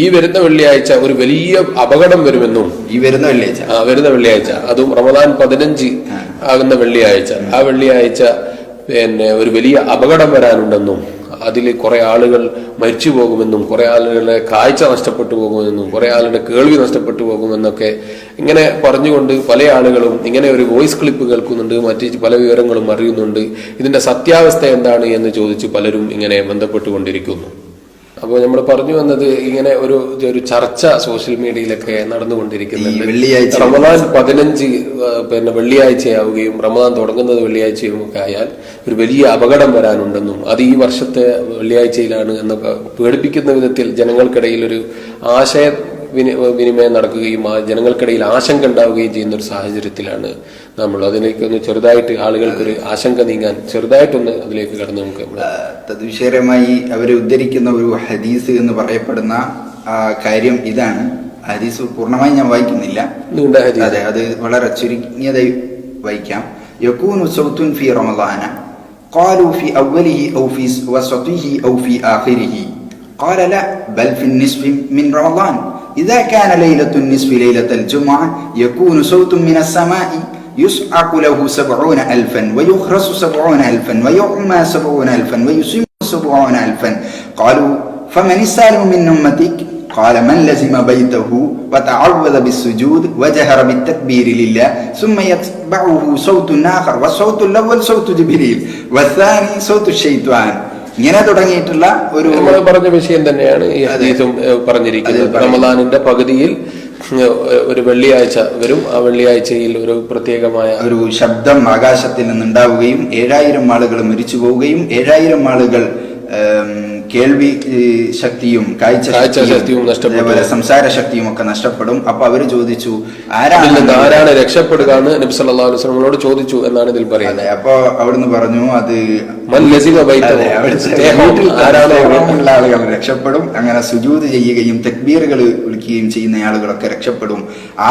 ഈ വരുന്ന വെള്ളിയാഴ്ച ഒരു വലിയ അപകടം വരുമെന്നും, ഈ വരുന്ന വെള്ളിയാഴ്ച അതും റമദാൻ 15 ആകുന്ന വെള്ളിയാഴ്ച, ആ വെള്ളിയാഴ്ച പിന്നെ ഒരു വലിയ അപകടം വരാനുണ്ടെന്നും, അതിൽ കുറെ ആളുകൾ മരിച്ചു പോകുമെന്നും, കുറെ ആളുകളുടെ കാഴ്ച നഷ്ടപ്പെട്ടു പോകുമെന്നും, കുറെ ആളുടെ കേൾവി നഷ്ടപ്പെട്ടു പോകുമെന്നൊക്കെ ഇങ്ങനെ പറഞ്ഞുകൊണ്ട് പല ആളുകളും ഇങ്ങനെ ഒരു വോയിസ് ക്ലിപ്പ് കേൾക്കുന്നുണ്ട്, മറ്റ് പല വിവരങ്ങളും അറിയുന്നുണ്ട്. ഇതിന്റെ സത്യാവസ്ഥ എന്താണ് എന്ന് ചോദിച്ച് പലരും ഇങ്ങനെ ബന്ധപ്പെട്ടുകൊണ്ടിരിക്കുന്നു. അപ്പോൾ നമ്മൾ പറഞ്ഞു വന്നത് ഇങ്ങനെ ഒരു ചർച്ച സോഷ്യൽ മീഡിയയിലൊക്കെ നടന്നുകൊണ്ടിരിക്കുന്നുണ്ട്. റമദാൻ 15 പിന്നെ വെള്ളിയാഴ്ചയാവുകയും റമദാൻ തുടങ്ങുന്നത് വെള്ളിയാഴ്ചയും ഒക്കെ ആയാൽ ഒരു വലിയ അപകടം വരാനുണ്ടെന്നും, അത് ഈ വർഷത്തെ വെള്ളിയാഴ്ചയിലാണ് എന്നൊക്കെ പേടിപ്പിക്കുന്ന വിധത്തിൽ ജനങ്ങൾക്കിടയിൽ ഒരു വിനിമയം നടക്കുകയും ജനങ്ങൾക്കിടയിൽ ആശങ്ക ഉണ്ടാവുകയും ചെയ്യുന്ന ഒരു സാഹചര്യത്തിലാണ് നമ്മൾ. അതിലേക്കൊന്ന് ചെറുതായിട്ട് ആളുകൾക്കൊരു ആശങ്ക നീങ്ങാൻ ചെറുതായിട്ടൊന്ന് അതിലേക്ക് കടന്ന് നമുക്ക് തദ്വിഷയമായി അവർ ഉദ്ധരിക്കുന്ന ഒരു ഹദീസ് എന്ന് പറയപ്പെടുന്ന കാര്യം ഇതാണ്. ഹദീസ് പൂർണ്ണമായി ഞാൻ വായിക്കുന്നില്ല, അതെ, അത് വളരെ ചുരുങ്ങിയതായി വായിക്കാം. യകൂനു സൗത്തുൻ ഫി റമളാന ഖാലു ഫി അവ്വലിഹി ഔ ഫി വസതിഹി ഔ ഫി ആഖിരിഹി ഖാല ല ബൽ ഫി النصف من رمضان إذا كان ليلة النصف ليلة الجمعة يكون صوت من السماء يصعق له 70,000 ويخرس 70,000 ويعمى 70,000 ويسم 70,000. قالوا فمن السالم من أمتك؟ قال من لزم بيته وتعوذ بالسجود وجهر بالتكبير لله ثم يتبعه صوت آخر والصوت الأول صوت جبريل والثاني صوت الشيطان. ഇങ്ങനെ തുടങ്ങിയിട്ടുള്ള ഒരു നമ്മൾ പറഞ്ഞ വിഷയം തന്നെയാണ് ഈ ഹദീസും പറഞ്ഞിരിക്കുന്നത്. റമദാനിന്റെ പകുതിയിൽ ഒരു വെള്ളിയാഴ്ച വരും. ആ വെള്ളിയാഴ്ചയിൽ ഒരു പ്രത്യേകമായ ഒരു ശബ്ദം ആകാശത്തിൽ നിന്നുണ്ടാവുകയും 7,000 ആളുകൾ മരിച്ചു പോവുകയും 7,000 ആളുകൾ കേൾവി ശക്തിയും കാഴ്ച ശക്തിയും നഷ്ടപ്പെടും, സംസാര ശക്തിയും ഒക്കെ നഷ്ടപ്പെടും. അപ്പൊ അവര് ചോദിച്ചു ആരാണ് രക്ഷപ്പെടുക എന്ന് നബി സല്ലല്ലാഹു അലൈഹി വസല്ലമയോട് ചോദിച്ചു എന്നാണ് ഇതിൽ പറയുന്നത്. അപ്പൊ അവിടുന്ന് പറഞ്ഞു അത് ആളുകൾ രക്ഷപ്പെടും. അങ്ങനെ സുജൂദ് ചെയ്യുകയും തക്ബീറുകൾ വിളിക്കുകയും ചെയ്യുന്ന ആളുകളൊക്കെ രക്ഷപ്പെടും.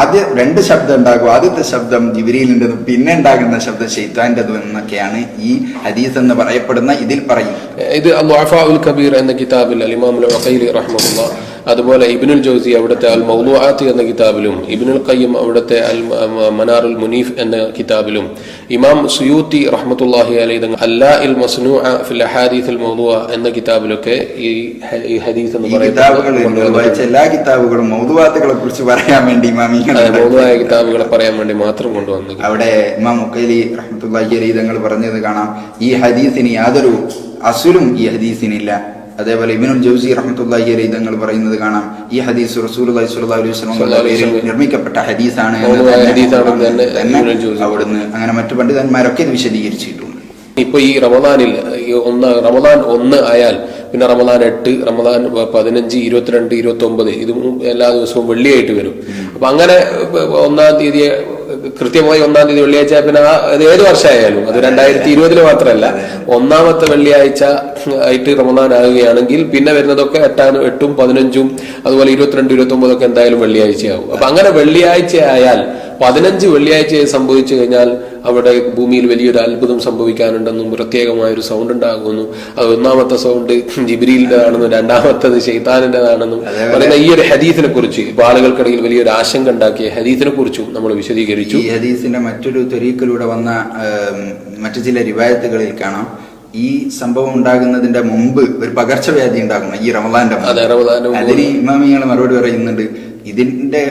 ആദ്യം 2 ശബ്ദം ഉണ്ടാകും. ആദ്യത്തെ ശബ്ദം ജിബ്രീലിന്റെതും പിന്നെ ഉണ്ടാകുന്ന ശബ്ദം ശൈത്താന്റെതും എന്നൊക്കെയാണ് ഈ ഹദീസ് എന്ന് പറയപ്പെടുന്ന ഇതിൽ പറയും. ഇത് അൽ-ദുഅഫാഉൽ കബീർ എന്ന കിതാബിൽ ഇമാം അൽ-ഉഖൈലി റഹ്മത്തുള്ളാഹി, അതുപോലെ ഇബ്നുൽ ജൗസി അവിടുത്തെ അൽ മൗദൂആത്ത് എന്ന കിതാബിലും, ഇബ്നുൽ ഖയ്യിം അവിടുത്തെ അൽ മനാറുൽ മുനീഫ് എന്ന കിതാബിലും, ഇമാം സുയൂത്തി റഹ്മത്തുള്ളാഹി അലൈഹി അല്ലാഇൽ മസ്നൂഅ ഫിൽ അഹാദീസിൽ മൗദൂഅ എന്ന കിതാബിലൊക്കെ ഈ ഹദീസ് എന്ന് പറയുന്നത് എല്ലാ കിതാബുകളും മൗദൂആത്തുകളെ കുറിച്ച് പറയാൻ വേണ്ടി മൗദൂആയ കിതാബുകളെ പറയാൻ വേണ്ടി മാത്രം കൊണ്ടുവന്നു. അവിടെ ഇമാം ഉഖൈലി റഹ്മത്തുള്ളാഹി അലൈഹി തങ്ങൾ പറഞ്ഞത് കാണാം, ഈ ഹദീസിന് യാതൊരു അസുലും ഈ ഹദീസിനില്ല. അതേപോലെ ഇബ്നുൽ ജൗസി റഹ്മത്തുള്ളാഹി അലൈഹി തങ്ങൾ പറയുന്നത് കാണാം, ഈ ഹദീസ് റസൂലുള്ളാഹി സ്വല്ലല്ലാഹു അലൈഹി വസല്ലം നിർമ്മിക്കപ്പെട്ട ഹദീസാണ് അവിടുന്ന്. അങ്ങനെ മറ്റു പണ്ഡിതന്മാരൊക്കെ ഇത് വിശദീകരിച്ചിട്ടുണ്ട്. ഇപ്പൊ ഈ റമദാനിൽ റമദാൻ 1 ആയാൽ പിന്നെ റമദാൻ 8, റമദാൻ 15, 22, 29 ഇത് എല്ലാ ദിവസവും വെള്ളിയായിട്ട് വരും. അപ്പൊ അങ്ങനെ 1-ാം തീയതി കൃത്യമായി 1-ാം തീയതി വെള്ളിയാഴ്ച പിന്നെ അത് ഏത് വർഷമായാലും അത് 2020 മാത്രമല്ല 1-ാമത്തെ വെള്ളിയാഴ്ച ആയിട്ട് റമദാൻ ആകുകയാണെങ്കിൽ പിന്നെ വരുന്നതൊക്കെ 8, 15 അതുപോലെ 22, 29 എന്തായാലും വെള്ളിയാഴ്ചയാവും. അപ്പൊ അങ്ങനെ വെള്ളിയാഴ്ച ആയാൽ 15 വെള്ളിയാഴ്ച സംഭവിച്ചു കഴിഞ്ഞാൽ അവിടെ ഭൂമിയിൽ വലിയൊരു അത്ഭുതം സംഭവിക്കാനുണ്ടെന്നും പ്രത്യേകമായൊരു സൗണ്ട് ഉണ്ടാകുമെന്നും, അത് 1-ാമത്തെ സൗണ്ട് ജിബ്രീലിന്റെതാണെന്നും 2-ാമത്തത് ശൈത്താനിന്റെതാണെന്നും പറയുന്ന ഈ ഒരു ഹദീസിനെ കുറിച്ച് ഇപ്പൊ ആളുകൾക്കിടയിൽ വലിയൊരു ആശങ്ക ഉണ്ടാക്കിയ ഹദീസിനെ കുറിച്ചും നമ്മൾ വിശദീകരിച്ചു. ഈ ഹദീസിന്റെ മറ്റൊരു ത്വരീഖിലൂടെ വന്ന മറ്റു ചില റിവായത്തുകളിൽ കാണാം, ഈ സംഭവം ഉണ്ടാകുന്നതിന്റെ മുമ്പ് ഒരു പകർച്ചവ്യാധി ഉണ്ടാകുന്നു ഈ റമദാന്റെ. അതിന് ഇമാമിങ്ങൾ മറുപടി പറയുന്നുണ്ട്, ഇതിന്റെ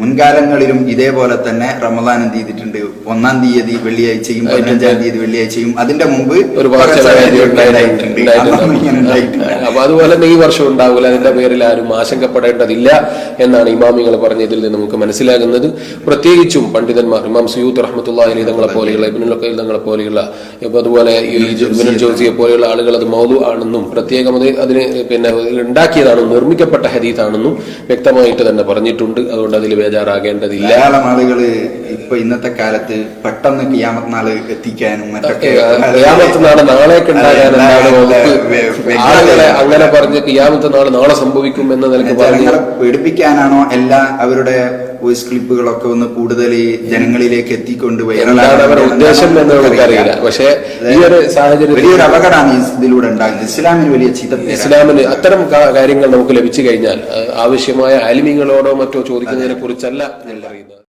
മുൻകാലങ്ങളിലും ഇതേപോലെ തന്നെ റമദാൻ എന്ത് ചെയ്തിട്ടുണ്ട്, 1-ാം തീയതി വെള്ളിയാഴ്ചയും 15-ാം തീയതി വെള്ളിയാഴ്ചയും അതിന്റെ മുമ്പ് ഒരു അപ്പൊ അതുപോലെ ഈ വർഷം ഉണ്ടാവില്ല. അതിന്റെ പേരിൽ ആരും ആശങ്കപ്പെടേണ്ടതില്ല എന്നാണ് ഇമാമിങ്ങൾ പറഞ്ഞതിൽ നിന്ന് നമുക്ക് മനസ്സിലാകുന്നത്. പ്രത്യേകിച്ചും പണ്ഡിതന്മാർ ഇമാം സുയൂത്ത് റഹ്മത്തുള്ളാഹി അലൈഹി തങ്ങളെ പോലെയുള്ള ഇബ്നുൽ ഖയ്യിം തങ്ങളെ പോലെയുള്ള അതുപോലെ ഇബ്നുൽ ജൗസിയെ പോലെയുള്ള ആളുകൾ അത് മൗദൂ ആണെന്നും പ്രത്യേകം അതിന് പിന്നെ ഉണ്ടാക്കിയതാണെന്നും നിർമ്മിക്കപ്പെട്ട ഹദീസാണെന്നും വ്യക്തമായിട്ട് തന്നെ പറഞ്ഞിട്ടുണ്ട്. അതുകൊണ്ട് അതിൽ ബേജാറാകേണ്ടതില്ല. ധാരാളം ആളുകൾ ഇപ്പൊ ഇന്നത്തെ കാലത്ത് പെട്ടെന്ന് ഖിയാമത്ത് നാൾ എത്തിക്കാനും മറ്റൊക്കെ ഖിയാമത്ത് നാൾ നാളേക്ക് ഉണ്ടാകാനാണ് ആളുകളെ അങ്ങനെ പറഞ്ഞ് ഖിയാമത്ത് നാൾ നാളെ സംഭവിക്കും എന്ന നിലയ്ക്ക് ജനങ്ങളെ പേടിപ്പിക്കാനാണോ എല്ലാ അവരുടെ വോയിസ് ക്ലിപ്പുകളൊക്കെ ഒന്ന് കൂടുതൽ ജനങ്ങളിലേക്ക് എത്തിക്കൊണ്ട് എന്താണ് അവരുടെ ഉദ്ദേശം എന്ന് നമുക്കറിയില്ല. പക്ഷേ ഈ ഒരു സാഹചര്യം വലിയൊരു അപകടമാണ് ഇതിലൂടെ ഉണ്ടാകുന്നത്. ഇസ്ലാമിന് വലിയ ഇസ്ലാമിന് അത്തരം കാര്യങ്ങൾ നമുക്ക് ലഭിച്ചു കഴിഞ്ഞാൽ ആവശ്യമായ ആലിമീങ്ങളോടോ മറ്റോ ചോദിക്കുന്നതിനെ കുറിച്ചല്ല ഞാൻ പറയുന്നത്.